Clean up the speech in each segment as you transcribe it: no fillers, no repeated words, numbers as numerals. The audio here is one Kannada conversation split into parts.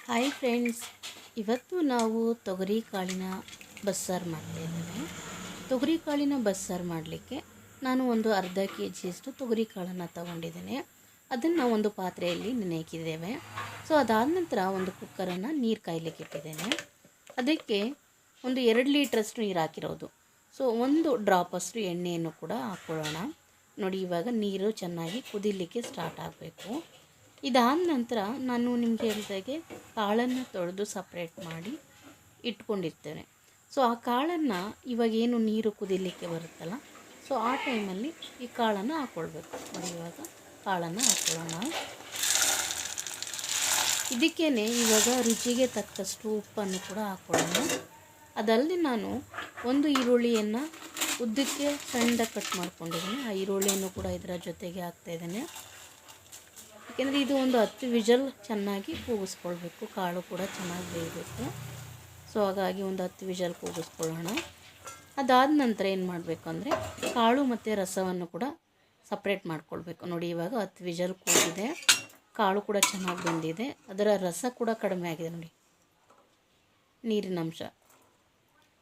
ಹಾಯ್ ಫ್ರೆಂಡ್ಸ್, ಇವತ್ತು ನಾವು ತೊಗರಿ ಕಾಳಿನ ಬಸ್ಸಾರು ಮಾಡ್ತಾಯಿದ್ದೇವೆ. ತೊಗರಿ ಕಾಳಿನ ಬಸ್ಸಾರು ಮಾಡಲಿಕ್ಕೆ ನಾನು ಒಂದು ಅರ್ಧ ಕೆಜಿಯಷ್ಟು ತೊಗರಿ ಕಾಳನ್ನು ತಗೊಂಡಿದ್ದೇನೆ. ಅದನ್ನು ಒಂದು ಪಾತ್ರೆಯಲ್ಲಿ ನೆನೆಯಿಕಿದ್ದೇವೆ. ಸೊ ಅದಾದ ನಂತರ ಒಂದು ಕುಕ್ಕರನ್ನು ನೀರು ಕಾಯಲಿಕ್ಕೆ ಇಟ್ಟಿದ್ದೇನೆ. ಅದಕ್ಕೆ ಒಂದು 2 ಲೀಟ್ರಷ್ಟು ನೀರು ಹಾಕಿರೋದು. ಸೊ ಒಂದು ಡ್ರಾಪಷ್ಟು ಎಣ್ಣೆಯನ್ನು ಕೂಡ ಹಾಕ್ಕೊಳ್ಳೋಣ. ನೋಡಿ, ಇವಾಗ ನೀರು ಚೆನ್ನಾಗಿ ಕುದಿಲಿಕ್ಕೆ ಸ್ಟಾರ್ಟ್ ಆಗಬೇಕು. ಇದಾದ ನಂತರ ನಾನು ನಿಮಗೆ ಹೇಳಿದಾಗೆ ಕಾಳನ್ನು ತೊಳೆದು ಸಪ್ರೇಟ್ ಮಾಡಿ ಇಟ್ಕೊಂಡಿರ್ತೇನೆ. ಸೊ ಆ ಕಾಳನ್ನು ಇವಾಗೇನು ನೀರು ಕುದಿಲಿಕ್ಕೆ ಬರುತ್ತಲ್ಲ, ಸೊ ಆ ಟೈಮಲ್ಲಿ ಈ ಕಾಳನ್ನು ಹಾಕ್ಕೊಳ್ಬೇಕು. ನೋಡಿ, ಇವಾಗ ಕಾಳನ್ನು ಹಾಕ್ಕೊಳ್ಳೋಣ. ಇದಕ್ಕೇ ಇವಾಗ ರುಚಿಗೆ ತಕ್ಕಷ್ಟು ಉಪ್ಪನ್ನು ಕೂಡ ಹಾಕ್ಕೊಳ್ಳೋಣ. ಅದಲ್ಲದೆ ನಾನು ಒಂದು ಈರುಳ್ಳಿಯನ್ನು ಉದ್ದಕ್ಕೆ ಸಣ್ಣದಾಗಿ ಕಟ್ ಮಾಡ್ಕೊಂಡಿದ್ದೀನಿ. ಆ ಈರುಳ್ಳಿಯನ್ನು ಕೂಡ ಇದರ ಜೊತೆಗೆ ಹಾಕ್ತಾಯಿದ್ದೇನೆ. ಯಾಕೆಂದರೆ ಇದು ಒಂದು 10 ವಿಜಲ್ ಚೆನ್ನಾಗಿ ಕೂಗಿಸ್ಕೊಳ್ಬೇಕು. ಕಾಳು ಕೂಡ ಚೆನ್ನಾಗಿ ಬೇಯಬೇಕು. ಸೊ ಹಾಗಾಗಿ ಒಂದು 10 ವಿಜಲ್ ಕೂಗಿಸ್ಕೊಳ್ಳೋಣ. ಅದಾದ ನಂತರ ಏನು ಮಾಡಬೇಕು ಅಂದರೆ ಕಾಳು ಮತ್ತು ರಸವನ್ನು ಕೂಡ ಸಪ್ರೇಟ್ ಮಾಡ್ಕೊಳ್ಬೇಕು. ನೋಡಿ, ಇವಾಗ 10 ವಿಜಲ್ ಕೂಗಿದೆ. ಕಾಳು ಕೂಡ ಚೆನ್ನಾಗಿ ಬೆಂದಿದೆ. ಅದರ ರಸ ಕೂಡ ಕಡಿಮೆ ಆಗಿದೆ ನೋಡಿ, ನೀರಿನ ಅಂಶ.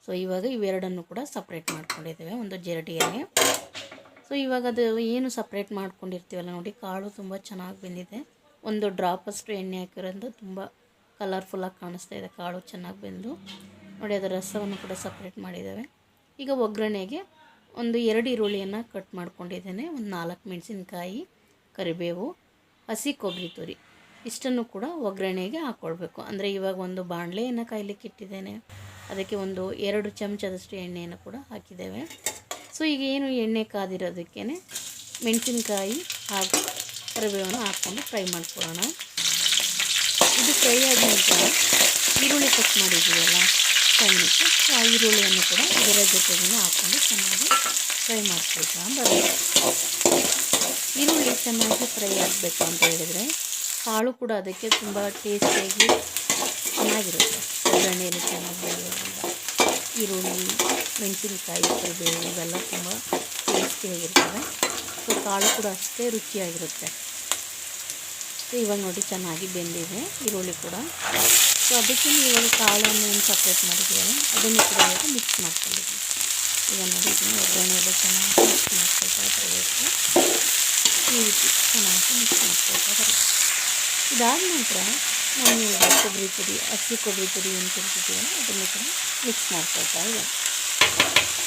ಸೊ ಇವಾಗ ಇವೆರಡನ್ನು ಕೂಡ ಸಪ್ರೇಟ್ ಮಾಡ್ಕೊಂಡಿದ್ದೇವೆ ಒಂದು ಜರಡಿಯಲ್ಲಿ. ಸೊ ಇವಾಗ ಅದು ಏನು ಸಪ್ರೇಟ್ ಮಾಡ್ಕೊಂಡಿರ್ತೀವಲ್ಲ ನೋಡಿ, ಕಾಳು ತುಂಬ ಚೆನ್ನಾಗಿ ಬೆಂದಿದೆ. ಒಂದು ಡ್ರಾಪಷ್ಟು ಎಣ್ಣೆ ಹಾಕಿರೋದು ತುಂಬ ಕಲರ್ಫುಲ್ಲಾಗಿ ಕಾಣಿಸ್ತಾ ಇದೆ. ಕಾಳು ಚೆನ್ನಾಗಿ ಬೆಂದು ನೋಡಿ, ಅದರ ರಸವನ್ನು ಕೂಡ ಸಪ್ರೇಟ್ ಮಾಡಿದ್ದೇವೆ. ಈಗ ಒಗ್ಗರಣೆಗೆ ಒಂದು 2 ಈರುಳ್ಳಿಯನ್ನು ಕಟ್ ಮಾಡ್ಕೊಂಡಿದ್ದೇನೆ. ಒಂದು 4 ಮೆಣಸಿನ್ಕಾಯಿ, ಕರಿಬೇವು, ಹಸಿ ಕೊಬ್ಬರಿ ತುರಿ ಇಷ್ಟನ್ನು ಕೂಡ ಒಗ್ಗರಣೆಗೆ ಹಾಕ್ಕೊಳ್ಬೇಕು. ಅಂದರೆ ಇವಾಗ ಒಂದು ಬಾಣಲೆಯನ್ನು ಕಾಯಲಿಕ್ಕೆ ಇಟ್ಟಿದ್ದೇನೆ. ಅದಕ್ಕೆ ಒಂದು 2 ಚಮಚದಷ್ಟು ಎಣ್ಣೆಯನ್ನು ಕೂಡ ಹಾಕಿದ್ದೇವೆ. ಸೊ ಈಗ ಏನು ಎಣ್ಣೆ ಕಾದಿರೋದಕ್ಕೇ ಮೆಣಸಿನ್ಕಾಯಿ ಹಾಗೂ ಕರಿಬೇವನ್ನು ಹಾಕ್ಕೊಂಡು ಫ್ರೈ ಮಾಡ್ಕೊಳ್ಳೋಣ. ಇದು ಫ್ರೈ ಆದ ನಂತರ ಈರುಳ್ಳಿ ಕಟ್ ಮಾಡಿದ್ದೀವಲ್ಲ ಸಣ್ಣಕ್ಕೆ, ಸೊ ಆ ಈರುಳ್ಳಿಯನ್ನು ಕೂಡ ಇದರ ಜೊತೆಗೆ ಹಾಕ್ಕೊಂಡು ಚೆನ್ನಾಗಿ ಫ್ರೈ ಮಾಡ್ಕೊಳ್ತಾ ಬರಬೇಕು. ಈರುಳ್ಳಿ ಚೆನ್ನಾಗಿ ಫ್ರೈ ಆಗಬೇಕು ಅಂತ ಹೇಳಿದರೆ ಕಾಳು ಕೂಡ ಅದಕ್ಕೆ ತುಂಬ ಟೇಸ್ಟಿಯಾಗಿ ಚೆನ್ನಾಗಿರುತ್ತೆ. ಒಗ್ಗರಣೆಯಲ್ಲಿ ಚೆನ್ನಾಗಿ ಬೆಳೆಯೋದ್ರಿಂದ ಈರುಳ್ಳಿ, ಮೆಣಸಿನ್ಕಾಯಿ, ಕರಿಬೇವು ಇವೆಲ್ಲ ತುಂಬ ಟೇಸ್ಟಿಯಾಗಿರ್ತವೆ. ಸೊ ಕಾಳು ಕೂಡ ಅಷ್ಟೇ ರುಚಿಯಾಗಿರುತ್ತೆ. ಸೊ ಇವಾಗ ನೋಡಿ, ಚೆನ್ನಾಗಿ ಬೆಂದಿದೆ ಈರುಳ್ಳಿ ಕೂಡ. ಸೊ ಅದಕ್ಕೆ ಇವಾಗ ಕಾಳನ್ನು ಏನು ಸಪ್ರೇಟ್ ಮಾಡಿದ್ದೀವಲ್ಲ ಅದನ್ನು ಕೂಡ ಇವಾಗ ಮಿಕ್ಸ್ ಮಾಡ್ಕೊಂಡಿದ್ದೀವಿ. ಈಗ ನೋಡಿ, ಇದನ್ನು ಒಗ್ಗರಣೆಯಲ್ಲಿ ಚೆನ್ನಾಗಿ ಮಿಕ್ಸ್ ಮಾಡ್ಕೊಳ್ತಾ ಬರಬೇಕು. ಈ ರೀತಿ ಚೆನ್ನಾಗಿ ಮಿಕ್ಸ್ ಮಾಡ್ಕೊಳ್ತಾ ಬರಬೇಕು. ಇದಾದ ನಂತರ ನಾನು ಇವಾಗ ಕೊಬ್ಬರಿ ತುರಿ, ಹಸಿ ಕೊಬ್ಬರಿ ತುರಿ ಏನು ತಿಂತಿದ್ದೀವಲ್ಲ ಅದನ್ನು ಕೂಡ ಮಿಕ್ಸ್ ಮಾಡ್ಕೊಳ್ತಾ ಇದ್ದೇನೆ.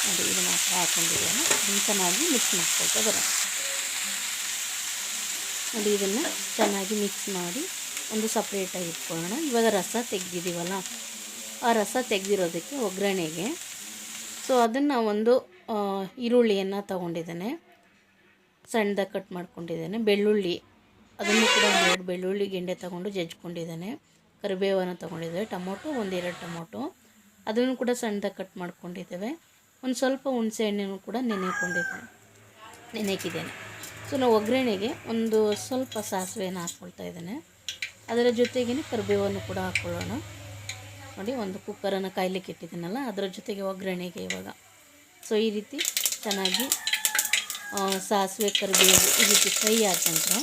ನೋಡಿ, ಇದನ್ನು ಹಾಕೊಂಡಿದ್ದೇನೆ. ಇದನ್ನು ಚೆನ್ನಾಗಿ ಮಿಕ್ಸ್ ಮಾಡ್ಕೊಳ್ತಾ ಬರೋಣ. ನೋಡಿ, ಇದನ್ನು ಚೆನ್ನಾಗಿ ಮಿಕ್ಸ್ ಮಾಡಿ ಒಂದು ಸಪ್ರೇಟಾಗಿ ಇಟ್ಕೊಳ್ಳೋಣ. ಇವಾಗ ರಸ ತೆಗೆದಿದ್ದೀವಲ್ಲ, ಆ ರಸ ತೆಗೆದಿರೋದಕ್ಕೆ ಒಗ್ಗರಣೆಗೆ ಸೊ ಅದನ್ನು ಒಂದು ಈರುಳ್ಳಿಯನ್ನು ತಗೊಂಡಿದ್ದೇನೆ, ಸಣ್ಣದಾಗಿ ಕಟ್ ಮಾಡ್ಕೊಂಡಿದ್ದೇನೆ. ಬೆಳ್ಳುಳ್ಳಿ, ಅದನ್ನು ಕೂಡ 2 ಬೆಳ್ಳುಳ್ಳಿ ಗೆಂಡೆ ತಗೊಂಡು ಜಜ್ಕೊಂಡಿದ್ದೇನೆ. ಕರಿಬೇವನ್ನು ತೊಗೊಂಡಿದ್ದೇವೆ. ಟೊಮೊಟೊ 1-2 ಟೊಮೊಟೊ ಅದನ್ನು ಕೂಡ ಸಣ್ಣದಾಗಿ ಕಟ್ ಮಾಡ್ಕೊಂಡಿದ್ದೇವೆ. ಒಂದು ಸ್ವಲ್ಪ ಹುಣಸೆ ಹಣ್ಣನ್ನು ಕೂಡ ನೆನೆಕಿದ್ದೇನೆ. ಸೊ ನಾವು ಒಗ್ಗರಣೆಗೆ ಒಂದು ಸ್ವಲ್ಪ ಸಾಸಿವೆಯನ್ನು ಹಾಕ್ಕೊಳ್ತಾ ಇದ್ದೇನೆ. ಅದರ ಜೊತೆಗೇ ಕರಿಬೇವನ್ನು ಕೂಡ ಹಾಕ್ಕೊಳ್ಳೋಣ. ನೋಡಿ, ಒಂದು ಕುಕ್ಕರನ್ನು ಕಾಯಲಿಕ್ಕೆ ಇಟ್ಟಿದ್ದೀನಲ್ಲ ಅದರ ಜೊತೆಗೆ ಒಗ್ಗರಣೆಗೆ ಇವಾಗ ಸೊ ಈ ರೀತಿ ಚೆನ್ನಾಗಿ ಸಾಸಿವೆ, ಕರಿಬೇವು ಈ ರೀತಿ ಫ್ರೈ ಆದ ನಂತರ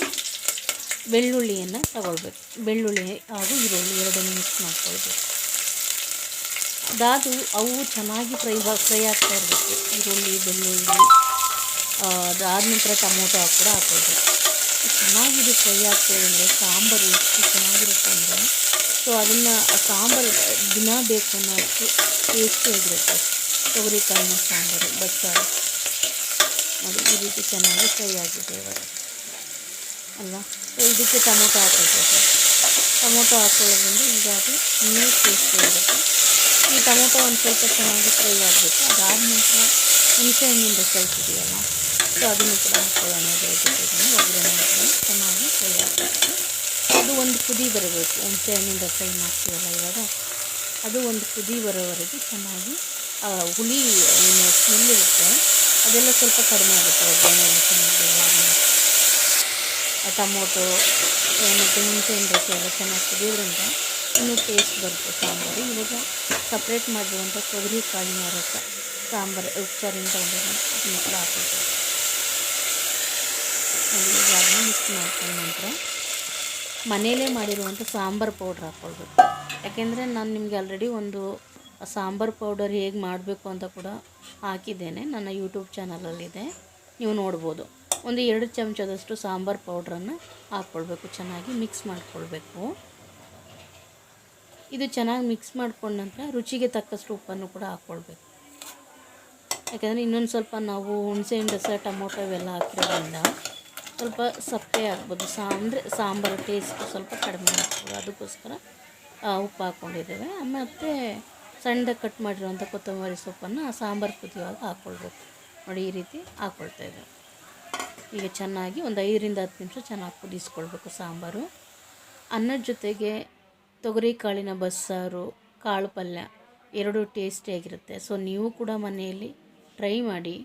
ಬೆಳ್ಳುಳ್ಳಿಯನ್ನು ತಗೊಳ್ಬೇಕು. ಬೆಳ್ಳುಳ್ಳಿ ಹಾಗೂ ಈರುಳ್ಳಿ ಎರಡನ್ನು ಮಿಕ್ಸ್ ಮಾಡ್ಕೊಳ್ಬೇಕು. ಅವು ಚೆನ್ನಾಗಿ ಫ್ರೈ ಆಗ್ತಾ ಇರಬೇಕು. ಈರುಳ್ಳಿ, ಬೆಳ್ಳುಳ್ಳಿ, ಅದಾದ ನಂತರ ಟೊಮೊಟೊ ಕೂಡ ಹಾಕ್ಕೊಳ್ಬೇಕು. ಚೆನ್ನಾಗಿದು ಫ್ರೈ ಆಗ್ತಾಯಿದೆ ಅಂದರೆ ಸಾಂಬಾರು ಎಷ್ಟು ಚೆನ್ನಾಗಿರುತ್ತೆ ಅಂದರೆ, ಸೊ ಅದನ್ನು ಸಾಂಬಾರು ದಿನ ಬೇಕು ಅನ್ನೋಷ್ಟು ಟೇಸ್ಟಿಯಾಗಿರುತ್ತೆ. ತೊಗರಿ ಕಾಳಿನ ಸಾಂಬಾರು, ಬಸ್ಸಾರು ನೋಡಿ, ಈ ರೀತಿ ಚೆನ್ನಾಗಿ ಫ್ರೈ ಆಗಿದೆ ಇವಾಗ ಅಲ್ವಾ. ಸೊ ಇದಕ್ಕೆ ಟೊಮೊಟೊ ಹಾಕ್ಕೊಳ್ಬೇಕು. ಟೊಮೊಟೊ ಹಾಕ್ಕೊಳ್ಳೋದ್ರಿಂದ ಹೀಗಾಗಿ ಇನ್ನೂ ಟೇಸ್ಟಿಯಾಗಿರುತ್ತೆ. ಈ ಟೊಮೊಟೊ ಒಂದು ಸ್ವಲ್ಪ ಚೆನ್ನಾಗಿ ಫ್ರೈ ಆಗಬೇಕು. ಅದಾದ ನಂತರ ಹುಣಸೆ ಹಣ್ಣಿನ ರಸ ಇಟ್ಟಿದೆಯಲ್ಲ, ಸೊ ಅದನ್ನು ಕೂಡ ಹಾಕ್ಕೊಳ್ಳೋಣ. ಅದರ ಜೊತೆಗೆ ಒಗ್ಗರಣೆ ಕೂಡ ಚೆನ್ನಾಗಿ ಫ್ರೈ ಆಗಬೇಕು. ಅದು ಒಂದು ಕುದಿ ಬರಬೇಕು. ಹುಣಸೆ ಹಣ್ಣಿನ ರಸ ಏನು ಹಾಕ್ತೀವಲ್ಲ ಇವಾಗ, ಅದು ಒಂದು ಕುದಿ ಬರೋವರೆಗೆ ಚೆನ್ನಾಗಿ ಹುಳಿ ಏನು ಸ್ಮೆಲ್ ಇರುತ್ತೆ ಅದೆಲ್ಲ ಸ್ವಲ್ಪ ಕಡಿಮೆ ಆಗುತ್ತೆ. ಒಗ್ಗರಣೆಯಲ್ಲಿ ಚೆನ್ನಾಗಿ ಟೊಮೊಟೊ ಮತ್ತು ಹುಣಸೆಹಣ್ಣು ರಸ ಎಲ್ಲ ಚೆನ್ನಾಗಿ ಕುದಿಯೋದ್ರಿಂದ ಇನ್ನೂ ಟೇಸ್ಟ್ ಬರುತ್ತೆ ಸಾಂಬಾರು. ಇವಾಗ ಸಪ್ರೇಟ್ ಮಾಡಿರುವಂಥ ತೊಗರಿ ಕಾಳಿನ ರಸ ಸಾಂಬಾರು ಉಪ್ಸಾರಿನ ತೊಗೊಂಡಿದ್ದೀನಿ, ಅದನ್ನು ಕೂಡ ಹಾಕ್ಕೊಳ್ತೀನಿ. ಈಗ ಅದನ್ನು ಮಿಕ್ಸ್ ಮಾಡ್ಕೊಂಡು ನಂತರ ಮನೆಯಲ್ಲೇ ಮಾಡಿರುವಂಥ ಸಾಂಬಾರು ಪೌಡ್ರ್ ಹಾಕ್ಕೊಳ್ಬೇಕು. ಯಾಕೆಂದರೆ ನಾನು ನಿಮಗೆ ಆಲ್ರೆಡಿ ಒಂದು ಸಾಂಬಾರು ಪೌಡರ್ ಹೇಗೆ ಮಾಡಬೇಕು ಅಂತ ಕೂಡ ಹಾಕಿದ್ದೇನೆ, ನನ್ನ ಯೂಟ್ಯೂಬ್ ಚಾನಲಲ್ಲಿದೆ, ನೀವು ನೋಡ್ಬೋದು. ಒಂದು 2 ಚಮಚದಷ್ಟು ಸಾಂಬಾರು ಪೌಡ್ರನ್ನು ಹಾಕ್ಕೊಳ್ಬೇಕು, ಚೆನ್ನಾಗಿ ಮಿಕ್ಸ್ ಮಾಡಿಕೊಳ್ಬೇಕು. ಇದು ಚೆನ್ನಾಗಿ ಮಿಕ್ಸ್ ಮಾಡ್ಕೊಂಡ ನಂತರ ರುಚಿಗೆ ತಕ್ಕಷ್ಟು ಉಪ್ಪನ್ನು ಕೂಡ ಹಾಕ್ಕೊಳ್ಬೇಕು. ಯಾಕೆಂದರೆ ಇನ್ನೊಂದು ಸ್ವಲ್ಪ ನಾವು ಹುಣಸೆಹಣ್ಣು ರಸ, ಟೊಮೊಟೊ ಇವೆಲ್ಲ ಹಾಕಿರೋದ್ರಿಂದ ಸ್ವಲ್ಪ ಸಪ್ಪೆ ಆಗ್ಬೋದು, ಸಾಂಬಾರು ಟೇಸ್ಟ್ ಸ್ವಲ್ಪ ಕಡಿಮೆ ಆಗ್ಬೋದು. ಅದಕ್ಕೋಸ್ಕರ ಉಪ್ಪು ಹಾಕ್ಕೊಂಡಿದ್ದೇವೆ. ಮತ್ತು ಸಣ್ಣದಾಗಿ ಕಟ್ ಮಾಡಿರುವಂಥ ಕೊತ್ತಂಬರಿ ಸೊಪ್ಪನ್ನು ಸಾಂಬಾರು ಕುದಿಯುವಾಗ ಹಾಕ್ಕೊಳ್ಬೇಕು. ನೋಡಿ, ಈ ರೀತಿ ಹಾಕ್ಕೊಳ್ತಾಯಿದ್ದೇವೆ. ಈಗ ಚೆನ್ನಾಗಿ ಒಂದು 5ರಿಂದ 10 ನಿಮಿಷ ಚೆನ್ನಾಗಿ ಕುದಿಸ್ಕೊಳ್ಬೇಕು ಸಾಂಬಾರು. ಅನ್ನದ ಜೊತೆಗೆ ತೊಗರಿ ಕಾಳಿನ ಬಸ್ಸಾರು, ಕಾಳು ಪಲ್ಯ 2 ಟೇಸ್ಟಿಯಾಗಿರುತ್ತೆ. ಸೊ ನೀವು ಕೂಡ ಮನೆಯಲ್ಲಿ ಟ್ರೈ ಮಾಡಿ.